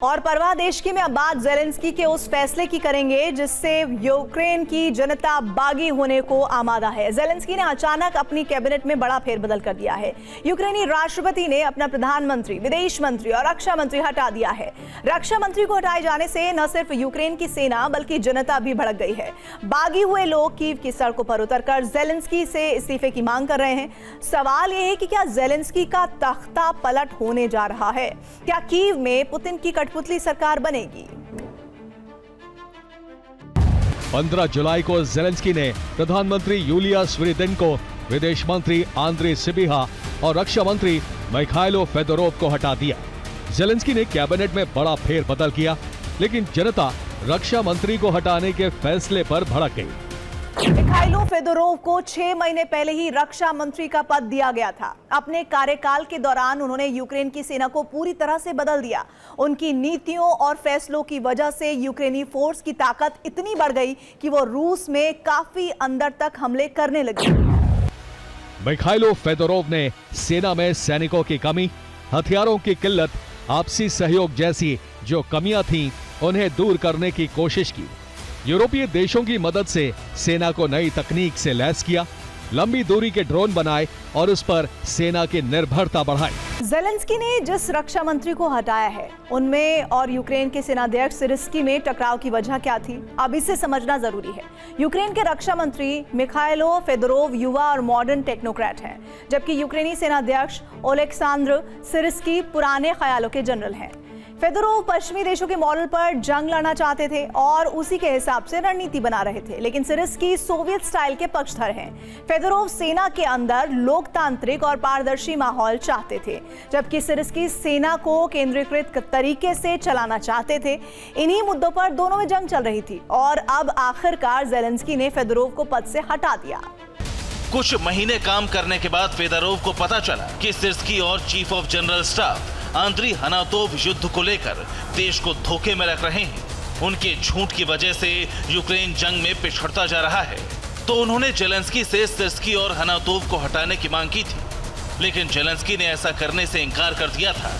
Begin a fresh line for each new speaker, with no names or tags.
और परवाह देश की में अब बात ज़ेलेंस्की के उस फैसले की करेंगे जिससे यूक्रेन की जनता बागी होने को आमादा है। ज़ेलेंस्की ने अचानक अपनी कैबिनेट में बड़ा फेरबदल कर दिया है। यूक्रेनी राष्ट्रपति ने अपना प्रधानमंत्री, विदेश मंत्री और रक्षा मंत्री हटा दिया है। रक्षा मंत्री को हटाए जाने से न सिर्फ यूक्रेन की सेना बल्कि जनता भी भड़क गई है। बागी हुए लोग कीव की सड़कों पर उतरकर ज़ेलेंस्की से इस्तीफे की मांग कर रहे हैं। सवाल यह है कि क्या ज़ेलेंस्की का तख्ता पलट होने जा रहा है? क्या कीव में पुतिन की कठपुतली सरकार बनेगी?
15 जुलाई को ज़ेलेंस्की ने प्रधानमंत्री यूलिया स्विरिदेनको, विदेश मंत्री आंद्री सिबिहा और रक्षा मंत्री मिखाइलो फेदोरोव को हटा दिया। ज़ेलेंस्की ने कैबिनेट में बड़ा फेरबदल किया, लेकिन जनता रक्षा मंत्री को हटाने के फैसले पर भड़क गई।
मिखाइलो फेदोरोव को 6 महीने पहले ही रक्षा मंत्री का पद दिया गया था। अपने कार्यकाल के दौरान उन्होंने यूक्रेन की सेना को पूरी तरह से बदल दिया। उनकी नीतियों और फैसलों की वजह से यूक्रेनी फोर्स की ताकत इतनी बढ़ गई कि वो रूस में काफी अंदर तक हमले करने लगे।
मिखाइलो फेदोरोव ने सेना में सैनिकों की कमी, हथियारों की किल्लत, आपसी सहयोग जैसी जो कमियां थीं, उन्हें दूर करने की कोशिश की। यूरोपीय देशों की मदद से सेना को नई तकनीक से लैस किया, लंबी दूरी के ड्रोन बनाए और उस पर सेना की निर्भरता बढ़ाई।
ज़ेलेंस्की ने जिस रक्षा मंत्री को हटाया है, उनमें और यूक्रेन के सेनाध्यक्ष सिरिस्की में टकराव की वजह क्या थी, अब इसे समझना जरूरी है। यूक्रेन के रक्षा मंत्री मिखाइलो फेदोरोव युवा और मॉडर्न टेक्नोक्रेट हैं, जबकि यूक्रेनी सेनाध्यक्ष ओलेक्सांद्र सिरिस्की पुराने ख्यालों के जनरल हैं। फेदोरोव पश्चिमी देशों के मॉडल पर जंग लड़ना चाहते थे और उसी के हिसाब से रणनीति बना रहे थे, लेकिन सिरिस्की सोवियत स्टाइल के पक्षधर हैं। फेदोरोव सेना के अंदर लोकतांत्रिक और पारदर्शी माहौल चाहते थे, जबकि सिरिस्की सेना को केंद्रीकृत तरीके से चलाना चाहते थे। इन्हीं मुद्दों पर दोनों में जंग चल रही थी और अब आखिरकार ज़ेलेंस्की ने फेदोरोव को पद से हटा दिया।
कुछ महीने काम करने के बाद फेदोरोव को पता चला कि सिरिस्की और chief of general staff Andriy Hnatov युद्ध को लेकर देश को धोखे में रख रहे हैं। उनके झूठ की वजह से यूक्रेन जंग में पिछड़ता जा रहा है, तो उन्होंने ज़ेलेंस्की से सिरिस्की और हनातोव को हटाने की मांग की थी, लेकिन ज़ेलेंस्की ने ऐसा करने से इनकार कर दिया था।